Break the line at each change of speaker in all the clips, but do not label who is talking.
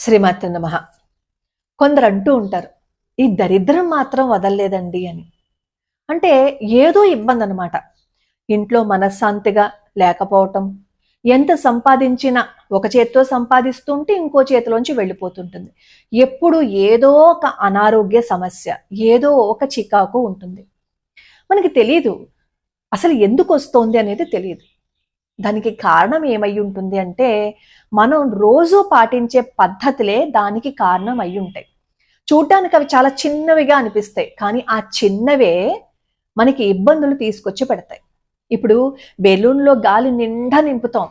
శ్రీమాత్రి నమః. కొందరు అంటూ ఉంటారు, ఈ దరిద్రం మాత్రం వదలలేదండి అని. అంటే ఏదో ఇబ్బంది అనమాట. ఇంట్లో మనశ్శాంతిగా లేకపోవటం, ఎంత సంపాదించినా ఒక చేత్తో సంపాదిస్తుంటే ఇంకో చేతిలోంచి వెళ్ళిపోతుంటుంది. ఎప్పుడు ఏదో ఒక అనారోగ్య సమస్య, ఏదో ఒక చికాకు ఉంటుంది. మనకి తెలీదు అసలు ఎందుకు వస్తోంది అనేది తెలియదు. దానికి కారణం ఏమై ఉంటుంది అంటే, మనం రోజు పాటించే పద్ధతులే దానికి కారణం అయి ఉంటాయి. చూడ్డానికి అవి చాలా చిన్నవిగా అనిపిస్తాయి, కానీ ఆ చిన్నవే మనకి ఇబ్బందులు తీసుకొచ్చి పెడతాయి. ఇప్పుడు బెలూన్లో గాలి నిండా నింపుతాం,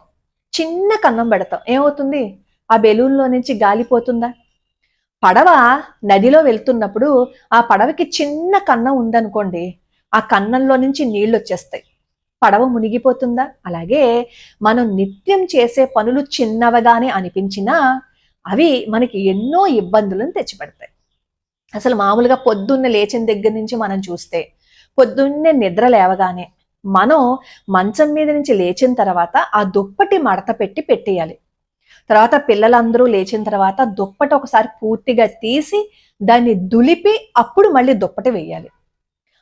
చిన్న కన్నం పెడతాం, ఏమవుతుంది? ఆ బెలూన్లో నుంచి గాలి పోతుందా? పడవ నదిలో వెళ్తున్నప్పుడు ఆ పడవకి చిన్న కన్నం ఉందనుకోండి, ఆ కన్నంలో నుంచి నీళ్ళు వచ్చేస్తాయి, పడవ మునిగిపోతుందా? అలాగే మనం నిత్యం చేసే పనులు చిన్నవగానే అనిపించినా అవి మనకి ఎన్నో ఇబ్బందులను తెచ్చిపెడతాయి. అసలు మామూలుగా పొద్దున్నే లేచిన దగ్గర నుంచి మనం చూస్తే, పొద్దున్నే నిద్ర లేవగానే మనం మంచం మీద నుంచి లేచిన తర్వాత ఆ దుప్పటి మడత పెట్టేయాలి. తర్వాత పిల్లలందరూ లేచిన తర్వాత దుప్పటి ఒకసారి పూర్తిగా తీసి దాన్ని దులిపి అప్పుడు మళ్ళీ దుప్పటి వేయాలి.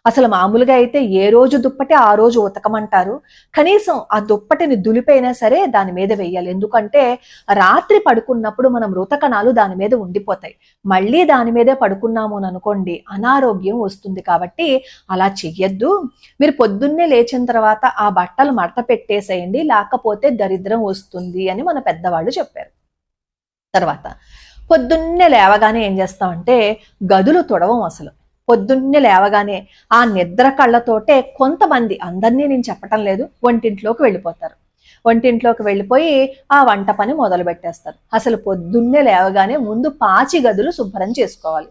అసలు మామూలుగా అయితే ఏ రోజు దుప్పటి ఆ రోజు ఉతకమంటారు. కనీసం ఆ దుప్పటిని దులిపైనా సరే దాని మీద వేయాలి. ఎందుకంటే రాత్రి పడుకున్నప్పుడు మనం మృతకణాలు దాని మీద ఉండిపోతాయి. మళ్ళీ దాని మీదే పడుకున్నాము అని అనుకోండి, అనారోగ్యం వస్తుంది. కాబట్టి అలా చెయ్యొద్దు. మీరు పొద్దున్నే లేచిన తర్వాత ఆ బట్టలు మడత పెట్టేసేయండి, లేకపోతే దరిద్రం వస్తుంది అని మన పెద్దవాళ్ళు చెప్పారు. తర్వాత పొద్దున్నే లేవగానే ఏం చేస్తామంటే గదులు తుడవం. అసలు పొద్దున్నే లేవగానే ఆ నిద్ర కళ్ళతోటే కొంతమంది, అందరినీ నేను చెప్పటం లేదు, వంటింట్లోకి వెళ్ళిపోతారు. వంటింట్లోకి వెళ్ళిపోయి ఆ వంట పని మొదలు పెట్టేస్తారు. అసలు పొద్దున్నే లేవగానే ముందు పాచి గదులు శుభ్రం చేసుకోవాలి.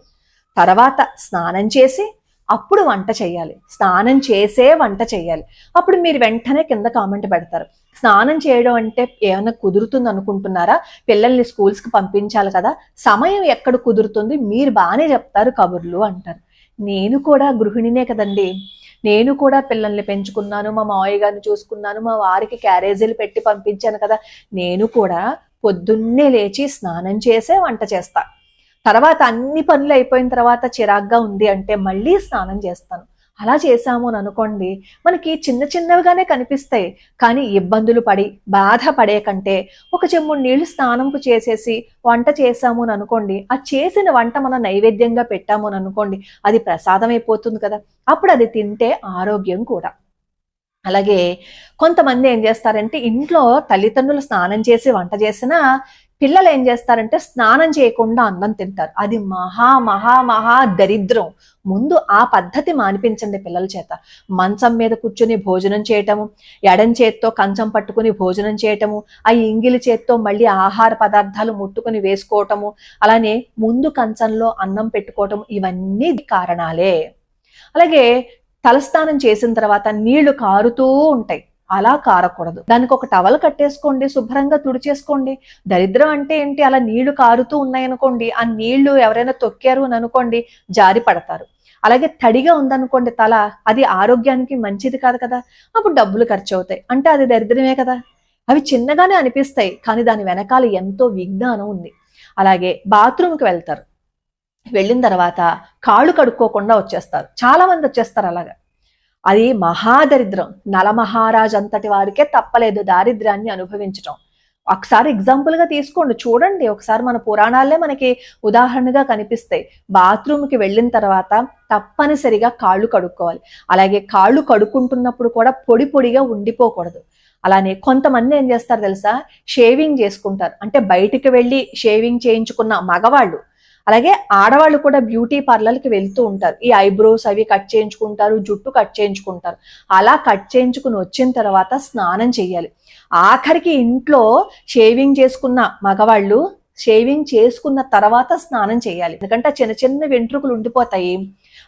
తర్వాత స్నానం చేసి అప్పుడు వంట చేయాలి. స్నానం చేసే వంట చేయాలి. అప్పుడు మీరు వెంటనే కింద కామెంట్ పెడతారు, స్నానం చేయడం అంటే ఏమైనా కుదురుతుంది అనుకుంటున్నారా? పిల్లల్ని స్కూల్స్కి పంపించాలి కదా, సమయం ఎక్కడ కుదురుతుంది? మీరు బాగానే చెప్తారు కబుర్లు అంటారు. నేను కూడా గృహిణినే కదండి. నేను కూడా పిల్లల్ని పెంచుకున్నాను, మా మావయ్య గారిని చూసుకున్నాను, మా వారికి క్యారేజీలు పెట్టి పంపించాను కదా. నేను కూడా పొద్దున్నే లేచి స్నానం చేసే వంట చేస్తా. తర్వాత అన్ని పనులు అయిపోయిన తర్వాత చిరాగ్గా ఉంది అంటే మళ్ళీ స్నానం చేస్తాను. అలా చేశాము అని అనుకోండి, మనకి చిన్న చిన్నవిగానే కనిపిస్తాయి, కానీ ఇబ్బందులు పడి బాధపడే కంటే ఒక చెంబుడు నీళ్లు స్నానంకు చేసేసి వంట చేసాము అని అనుకోండి, ఆ చేసిన వంట మనం నైవేద్యంగా పెట్టాము అని అనుకోండి, అది ప్రసాదం అయిపోతుంది కదా. అప్పుడు అది తింటే ఆరోగ్యం కూడా. అలాగే కొంతమంది ఏం చేస్తారంటే, ఇంట్లో తల్లిదండ్రులు స్నానం చేసి వంట చేసినా పిల్లలు ఏం చేస్తారంటే స్నానం చేయకుండా అన్నం తింటారు. అది మహా మహా మహా దరిద్రం. ముందు ఆ పద్ధతి మానిపించండి పిల్లల చేత. మంచం మీద కూర్చుని భోజనం చేయటము, ఎడం చేత్తో కంచం పట్టుకుని భోజనం చేయటము, ఆ ఇంగిలి చేత్తో మళ్ళీ ఆహార పదార్థాలు ముట్టుకుని వేసుకోవటము, అలానే ముందు కంచంలో అన్నం పెట్టుకోవటం, ఇవన్నీ కారణాలే. అలాగే తలస్నానం చేసిన తర్వాత నీళ్లు కారుతూ ఉంటాయి, అలా కారకూడదు. దానికి ఒక టవల్ కట్టేసుకోండి, శుభ్రంగా తుడిచేసుకోండి. దరిద్రం అంటే ఏంటి? అలా నీళ్లు కారుతూ ఉన్నాయనుకోండి, ఆ నీళ్లు ఎవరైనా తొక్కారు అని అనుకోండి, జారి పడతారు. అలాగే తడిగా ఉందనుకోండి తల, అది ఆరోగ్యానికి మంచిది కాదు కదా. అప్పుడు డబ్బులు ఖర్చు అవుతాయి, అంటే అది దరిద్రమే కదా. అవి చిన్నగానే అనిపిస్తాయి, కానీ దాని వెనకాల ఎంతో విజ్ఞానం ఉంది. అలాగే బాత్రూమ్కి వెళ్తారు, వెళ్ళిన తర్వాత కాళ్ళు కడుక్కోకుండా వచ్చేస్తారు. చాలా మంది వచ్చేస్తారు అలాగా. అది మహాదరిద్రం. నలమహారాజ్ అంతటి వారికే తప్పలేదు దారిద్ర్యాన్ని అనుభవించటం. ఒకసారి ఎగ్జాంపుల్గా తీసుకోండి, చూడండి ఒకసారి. మన పురాణాలే మనకి ఉదాహరణగా కనిపిస్తాయి. బాత్రూమ్కి వెళ్ళిన తర్వాత తప్పనిసరిగా కాళ్ళు కడుక్కోవాలి. అలాగే కాళ్ళు కడుక్కుంటున్నప్పుడు కూడా పొడి పొడిగా ఉండిపోకూడదు. అలానే కొంతమంది ఏం చేస్తారు తెలుసా, షేవింగ్ చేసుకుంటారు. అంటే బయటికి వెళ్ళి షేవింగ్ చేయించుకున్న మగవాళ్ళు, అలాగే ఆడవాళ్ళు కూడా బ్యూటీ పార్లర్కి వెళ్తూ ఉంటారు. ఈ ఐబ్రోస్ అవి కట్ చేయించుకుంటారు, జుట్టు కట్ చేయించుకుంటారు. అలా కట్ చేయించుకుని వచ్చిన తర్వాత స్నానం చేయాలి. ఆఖరికి ఇంట్లో షేవింగ్ చేసుకున్న మగవాళ్ళు షేవింగ్ చేసుకున్న తర్వాత స్నానం చేయాలి. ఎందుకంటే చిన్న చిన్న వెంట్రుకలు ఉండిపోతాయి.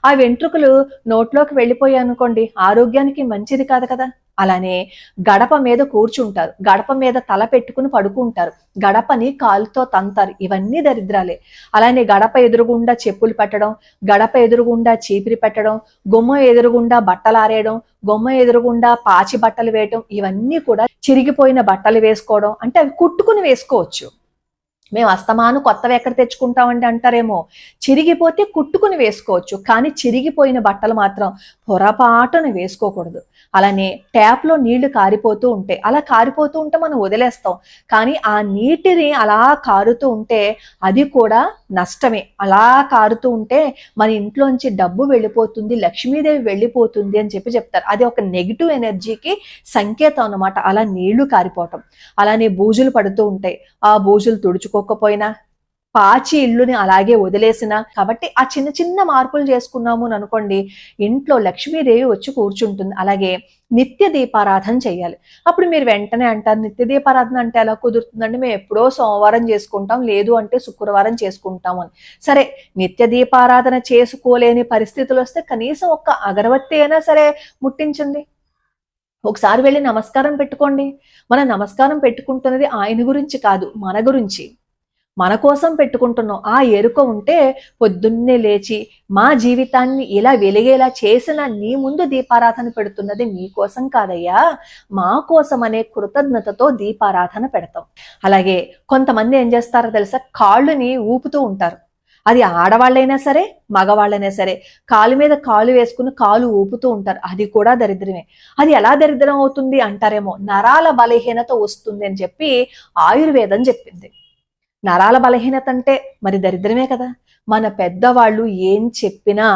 ఆ వెంట్రుకలు నోట్లోకి వెళ్ళిపోయాయి అనుకోండి, ఆరోగ్యానికి మంచిది కాదు కదా. అలానే గడప మీద కూర్చుంటారు, గడప మీద తల పెట్టుకుని పడుకుంటారు, గడపని కాలుతో తంతారు, ఇవన్నీ దరిద్రాలే. అలానే గడప ఎదురుగుండా చెప్పులు పెట్టడం, గడప ఎదురుగుండా చీపిరి పెట్టడం, గుమ్మ ఎదురుగుండా బట్టలు ఆరేయడం, గుమ్మ ఎదురుగుండా పాచి బట్టలు వేయటం, ఇవన్నీ కూడా చిరిగిపోయిన బట్టలు వేసుకోవడం. అంటే అవి కుట్టుకుని వేసుకోవచ్చు, మేము అస్తమాను కొత్తవి ఎక్కడ తెచ్చుకుంటామండి అంటారేమో. చిరిగిపోతే కుట్టుకుని వేసుకోవచ్చు, కానీ చిరిగిపోయిన బట్టలు మాత్రం పొరపాటున వేసుకోకూడదు. అలానే ట్యాప్లో నీళ్లు కారిపోతూ ఉంటాయి, అలా కారిపోతూ ఉంటే మనం వదిలేస్తాం, కానీ ఆ నీటిని అలా కారుతూ ఉంటే అది కూడా నష్టమే. అలా కారుతూ ఉంటే మన ఇంట్లోంచి డబ్బు వెళ్ళిపోతుంది, లక్ష్మీదేవి వెళ్ళిపోతుంది అని చెప్పి చెప్తారు. అది ఒక నెగిటివ్ ఎనర్జీకి సంకేతం అన్నమాట, అలా నీళ్లు కారిపోవటం. అలానే బూజులు పడుతూ ఉంటాయి, ఆ బూజులు తుడుచుకోకపోయినా, పాచి ఇల్లుని అలాగే వదిలేసిన, కాబట్టి ఆ చిన్న చిన్న మార్పులు చేసుకున్నాము అని అనుకోండి, ఇంట్లో లక్ష్మీదేవి వచ్చి కూర్చుంటుంది. అలాగే నిత్య దీపారాధన చేయాలి. అప్పుడు మీరు వెంటనే అంటారు, నిత్య దీపారాధన అంటే ఎలా కుదురుతుందండి, మేము ఎప్పుడో సోమవారం చేసుకుంటాం, లేదు అంటే శుక్రవారం చేసుకుంటాము అని. సరే, నిత్య దీపారాధన చేసుకోలేని పరిస్థితులు వస్తే కనీసం ఒక్క అగరబత్తి అయినా సరే ముట్టించండి. ఒకసారి వెళ్ళి నమస్కారం పెట్టుకోండి. మనం నమస్కారం పెట్టుకుంటున్నది ఆయన గురించి కాదు, మన గురించి, మన కోసం పెట్టుకుంటున్నాం. ఆ ఎరుక ఉంటే పొద్దున్నే లేచి మా జీవితాన్ని ఇలా వెలిగేలా చేసిన నీ ముందు దీపారాధన పెడుతున్నది నీ కోసం కాదయ్యా, మా కోసం అనే కృతజ్ఞతతో దీపారాధన పెడతాం. అలాగే కొంతమంది ఏం చేస్తారో తెలుసా, కాళ్ళుని ఊపుతూ ఉంటారు. అది ఆడవాళ్ళైనా సరే మగవాళ్ళైనా సరే కాలు మీద కాలు వేసుకుని కాలు ఊపుతూ ఉంటారు. అది కూడా దరిద్రమే. అది ఎలా దరిద్రం అవుతుంది అంటారేమో, నరాల బలహీనత వస్తుంది అని చెప్పి ఆయుర్వేదం చెప్పింది. నరాల బలహీనత అంటే మరి దరిద్రమే కదా. మన పెద్దవాళ్ళు ఏం చెప్పినా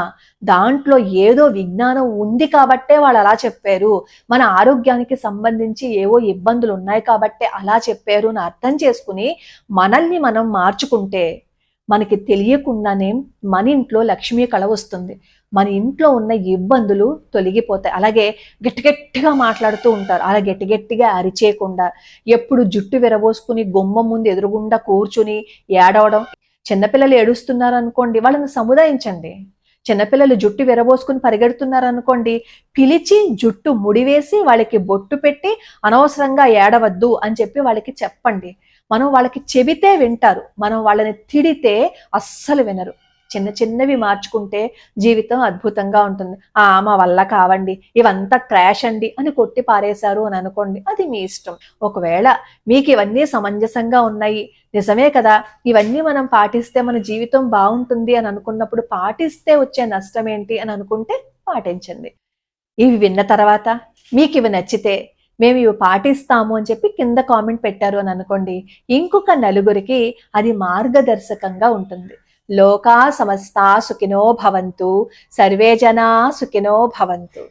దాంట్లో ఏదో విజ్ఞానం ఉంది కాబట్టే వాళ్ళు అలా చెప్పారు, మన ఆరోగ్యానికి సంబంధించి ఏవో ఇబ్బందులు ఉన్నాయి కాబట్టే అలా చెప్పారు అని అర్థం చేసుకుని మనల్ని మనం మార్చుకుంటే మనకి తెలియకుండానే మన ఇంట్లో లక్ష్మీ కళ వస్తుంది, మన ఇంట్లో ఉన్న ఇబ్బందులు తొలగిపోతాయి. అలాగే గట్టిగట్టిగా మాట్లాడుతూ ఉంటారు, అలా గట్టిగట్టిగా అరిచేయకుండా ఎప్పుడు జుట్టు విరబోసుకుని గుమ్మం ముందు ఎదురుగుండా కూర్చుని ఏడవడం. చిన్నపిల్లలు ఏడుస్తున్నారు అనుకోండి, వాళ్ళని సముదాయించండి. చిన్నపిల్లలు జుట్టు విరబోసుకుని పరిగెడుతున్నారు అనుకోండి, పిలిచి జుట్టు ముడివేసి వాళ్ళకి బొట్టు పెట్టి అనవసరంగా ఏడవద్దు అని చెప్పి వాళ్ళకి చెప్పండి. మనం వాళ్ళకి చెబితే వింటారు, మనం వాళ్ళని తిడితే అస్సలు వినరు. చిన్న చిన్నవి మార్చుకుంటే జీవితం అద్భుతంగా ఉంటుంది. మా వల్ల కావండి, ఇవంతా ట్రాష్ అండి అని కొట్టి పారేశారు అని అనుకోండి, అది మీ ఇష్టం. ఒకవేళ మీకు ఇవన్నీ సమంజసంగా ఉన్నాయి, నిజమే కదా, ఇవన్నీ మనం పాటిస్తే మన జీవితం బాగుంటుంది అని అనుకున్నప్పుడు పాటిస్తే వచ్చే నష్టం ఏంటి అని అనుకుంటే పాటించండి. ఇవి విన్న తర్వాత మీకు ఇవి నచ్చితే మేము ఇవి పాటిస్తాము అని చెప్పి కింద కామెంట్ పెట్టారు అని అనుకోండి, ఇంకొక నలుగురికి అది మార్గదర్శకంగా ఉంటుంది. లోకా సమస్తా సుఖినో భవంతు, సర్వే జనా సుఖినో భవంతు.